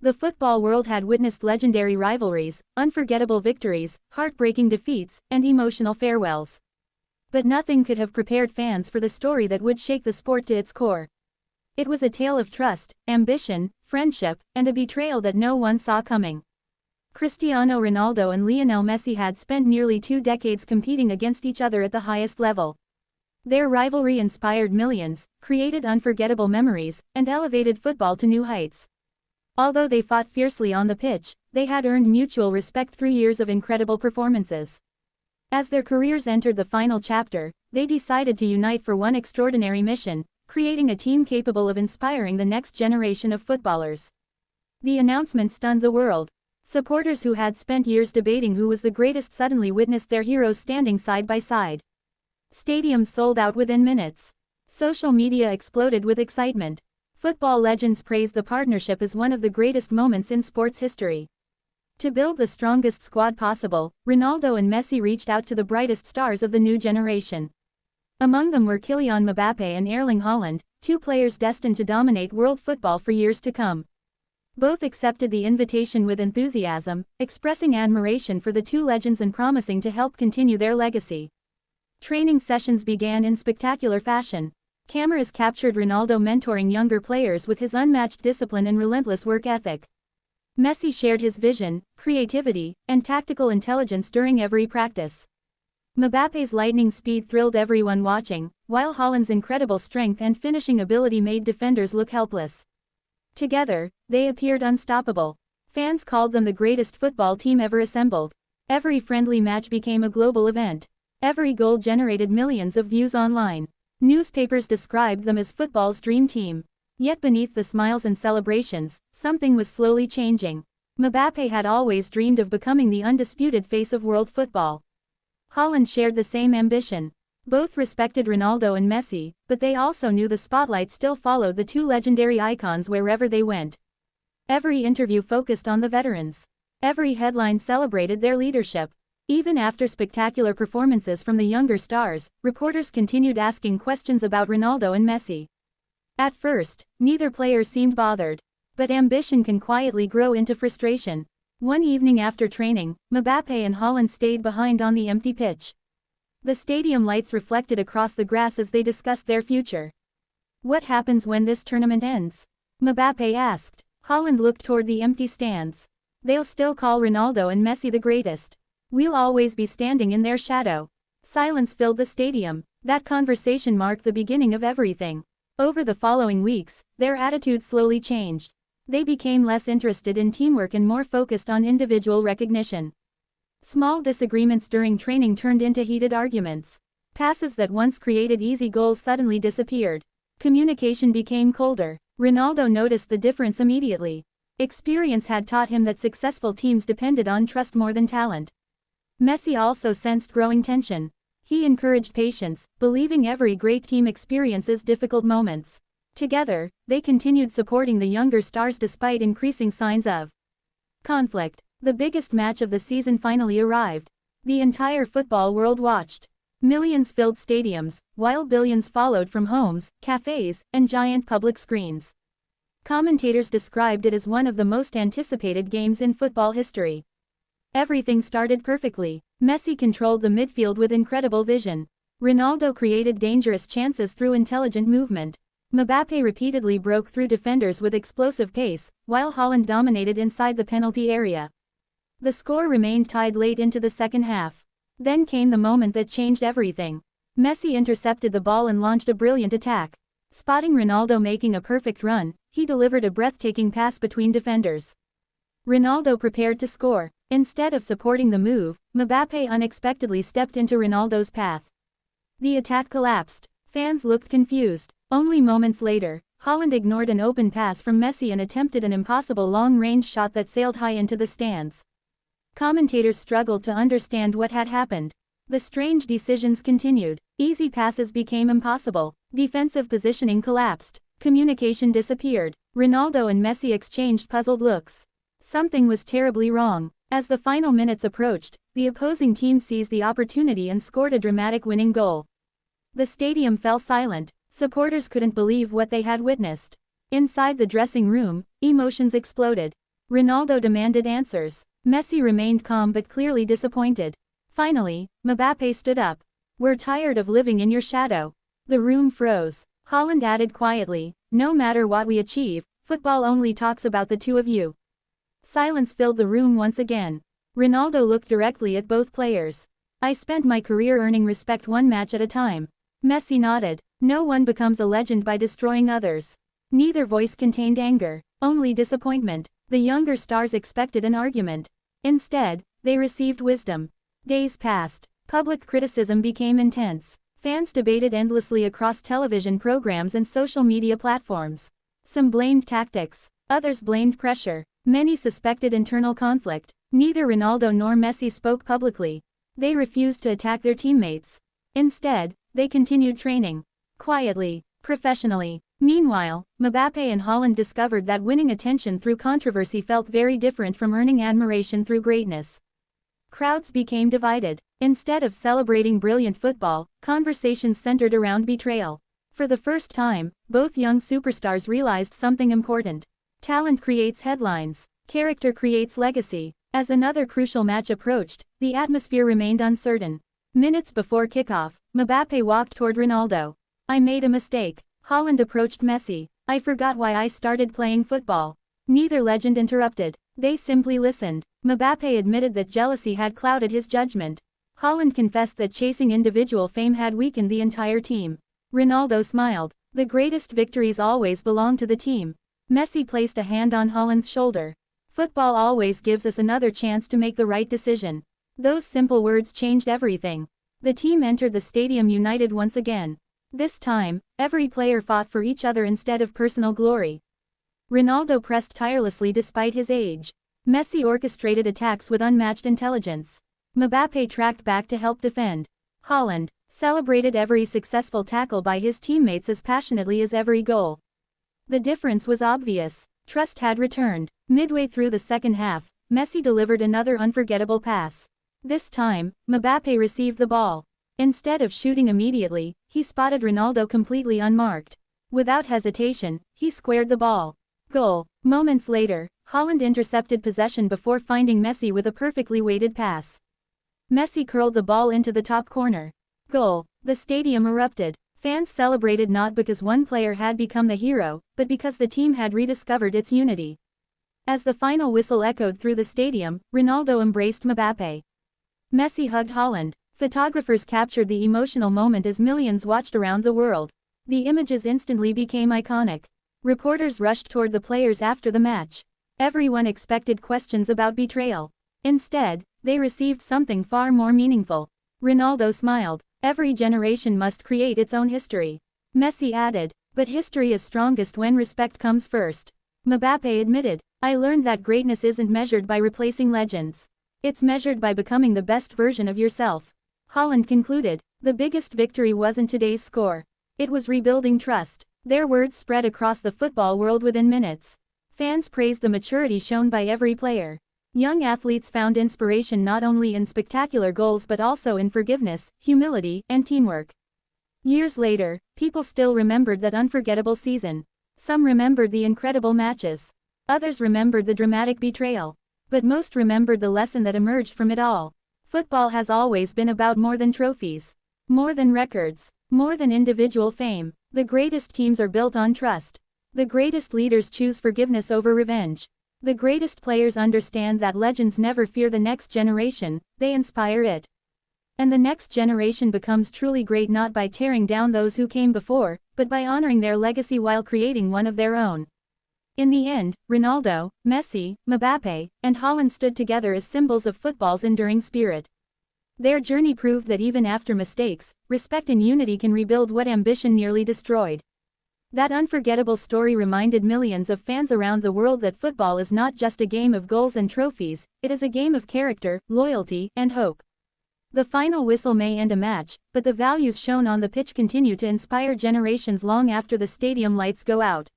The football world had witnessed legendary rivalries, unforgettable victories, heartbreaking defeats, and emotional farewells. But nothing could have prepared fans for the story that would shake the sport to its core. It was a tale of trust, ambition, friendship, and a betrayal that no one saw coming. Cristiano Ronaldo and Lionel Messi had spent nearly 2 decades competing against each other at the highest level. Their rivalry inspired millions, created unforgettable memories, and elevated football to new heights. Although they fought fiercely on the pitch, they had earned mutual respect through years of incredible performances. As their careers entered the final chapter, they decided to unite for one extraordinary mission, creating a team capable of inspiring the next generation of footballers. The announcement stunned the world. Supporters who had spent years debating who was the greatest suddenly witnessed their heroes standing side by side. Stadiums sold out within minutes. Social media exploded with excitement. Football legends praised the partnership as one of the greatest moments in sports history. To build the strongest squad possible, Ronaldo and Messi reached out to the brightest stars of the new generation. Among them were Kylian Mbappe and Erling Haaland, 2 players destined to dominate world football for years to come. Both accepted the invitation with enthusiasm, expressing admiration for the 2 legends and promising to help continue their legacy. Training sessions began in spectacular fashion. Cameras captured Ronaldo mentoring younger players with his unmatched discipline and relentless work ethic. Messi shared his vision, creativity, and tactical intelligence during every practice. Mbappe's lightning speed thrilled everyone watching, while Haaland's incredible strength and finishing ability made defenders look helpless. Together, they appeared unstoppable. Fans called them the greatest football team ever assembled. Every friendly match became a global event. Every goal generated millions of views online. Newspapers described them as football's dream team. Yet beneath the smiles and celebrations, something was slowly changing. Mbappe had always dreamed of becoming the undisputed face of world football. Haaland shared the same ambition. Both respected Ronaldo and Messi, but they also knew the spotlight still followed the 2 legendary icons wherever they went. Every interview focused on the veterans. Every headline celebrated their leadership. Even after spectacular performances from the younger stars, reporters continued asking questions about Ronaldo and Messi. At first, neither player seemed bothered. But ambition can quietly grow into frustration. One evening after training, Mbappe and Haaland stayed behind on the empty pitch. The stadium lights reflected across the grass as they discussed their future. "What happens when this tournament ends?" Mbappe asked. Haaland looked toward the empty stands. "They'll still call Ronaldo and Messi the greatest. We'll always be standing in their shadow." Silence filled the stadium. That conversation marked the beginning of everything. Over the following weeks, their attitudes slowly changed. They became less interested in teamwork and more focused on individual recognition. Small disagreements during training turned into heated arguments. Passes that once created easy goals suddenly disappeared. Communication became colder. Ronaldo noticed the difference immediately. Experience had taught him that successful teams depended on trust more than talent. Messi also sensed growing tension. He encouraged patience, believing every great team experiences difficult moments. Together, they continued supporting the younger stars despite increasing signs of conflict. The biggest match of the season finally arrived. The entire football world watched. Millions filled stadiums, while billions followed from homes, cafes, and giant public screens. Commentators described it as one of the most anticipated games in football history. Everything started perfectly. Messi controlled the midfield with incredible vision. Ronaldo created dangerous chances through intelligent movement. Mbappe repeatedly broke through defenders with explosive pace, while Haaland dominated inside the penalty area. The score remained tied late into the second half. Then came the moment that changed everything. Messi intercepted the ball and launched a brilliant attack. Spotting Ronaldo making a perfect run, he delivered a breathtaking pass between defenders. Ronaldo prepared to score. Instead of supporting the move, Mbappe unexpectedly stepped into Ronaldo's path. The attack collapsed. Fans looked confused. Only moments later, Haaland ignored an open pass from Messi and attempted an impossible long-range shot that sailed high into the stands. Commentators struggled to understand what had happened. The strange decisions continued. Easy passes became impossible. Defensive positioning collapsed. Communication disappeared. Ronaldo and Messi exchanged puzzled looks. Something was terribly wrong. As the final minutes approached, the opposing team seized the opportunity and scored a dramatic winning goal. The stadium fell silent. Supporters couldn't believe what they had witnessed. Inside the dressing room, emotions exploded. Ronaldo demanded answers. Messi remained calm but clearly disappointed. Finally, Mbappe stood up. "We're tired of living in your shadow." The room froze. Haaland added quietly, "No matter what we achieve, football only talks about the two of you." Silence filled the room once again. Ronaldo looked directly at both players. "I spent my career earning respect one match at a time." Messi nodded. "No one becomes a legend by destroying others." Neither voice contained anger, only disappointment. The younger stars expected an argument. Instead, they received wisdom. Days passed. Public criticism became intense. Fans debated endlessly across television programs and social media platforms. Some blamed tactics, others blamed pressure. Many suspected internal conflict. Neither Ronaldo nor Messi spoke publicly. They refused to attack their teammates. Instead, they continued training. Quietly, professionally. Meanwhile, Mbappe and Haaland discovered that winning attention through controversy felt very different from earning admiration through greatness. Crowds became divided. Instead of celebrating brilliant football, conversations centered around betrayal. For the first time, both young superstars realized something important. Talent creates headlines. Character creates legacy. As another crucial match approached, the atmosphere remained uncertain. Minutes before kickoff, Mbappe walked toward Ronaldo. "I made a mistake." Haaland approached Messi. "I forgot why I started playing football." Neither legend interrupted. They simply listened. Mbappe admitted that jealousy had clouded his judgment. Haaland confessed that chasing individual fame had weakened the entire team. Ronaldo smiled. "The greatest victories always belong to the team." Messi placed a hand on Haaland's shoulder. "Football always gives us another chance to make the right decision." Those simple words changed everything. The team entered the stadium united once again. This time, every player fought for each other instead of personal glory. Ronaldo pressed tirelessly despite his age. Messi orchestrated attacks with unmatched intelligence. Mbappe tracked back to help defend. Haaland celebrated every successful tackle by his teammates as passionately as every goal. The difference was obvious. Trust had returned. Midway through the second half, Messi delivered another unforgettable pass. This time, Mbappe received the ball. Instead of shooting immediately, he spotted Ronaldo completely unmarked. Without hesitation, he squared the ball. Goal. Moments later, Haaland intercepted possession before finding Messi with a perfectly weighted pass. Messi curled the ball into the top corner. Goal. The stadium erupted. Fans celebrated not because one player had become the hero, but because the team had rediscovered its unity. As the final whistle echoed through the stadium, Ronaldo embraced Mbappe. Messi hugged Haaland. Photographers captured the emotional moment as millions watched around the world. The images instantly became iconic. Reporters rushed toward the players after the match. Everyone expected questions about betrayal. Instead, they received something far more meaningful. Ronaldo smiled. "Every generation must create its own history." Messi added, "But history is strongest when respect comes first." Mbappe admitted, "I learned that greatness isn't measured by replacing legends. It's measured by becoming the best version of yourself." Haaland concluded, "The biggest victory wasn't today's score. It was rebuilding trust." Their words spread across the football world within minutes. Fans praised the maturity shown by every player. Young athletes found inspiration not only in spectacular goals but also in forgiveness, humility, and teamwork. Years later, people still remembered that unforgettable season. Some remembered the incredible matches. Others remembered the dramatic betrayal. But most remembered the lesson that emerged from it all. Football has always been about more than trophies. More than records. More than individual fame. The greatest teams are built on trust. The greatest leaders choose forgiveness over revenge. The greatest players understand that legends never fear the next generation, they inspire it. And the next generation becomes truly great not by tearing down those who came before, but by honoring their legacy while creating one of their own. In the end, Ronaldo, Messi, Mbappe, and Haaland stood together as symbols of football's enduring spirit. Their journey proved that even after mistakes, respect and unity can rebuild what ambition nearly destroyed. That unforgettable story reminded millions of fans around the world that football is not just a game of goals and trophies, it is a game of character, loyalty, and hope. The final whistle may end a match, but the values shown on the pitch continue to inspire generations long after the stadium lights go out.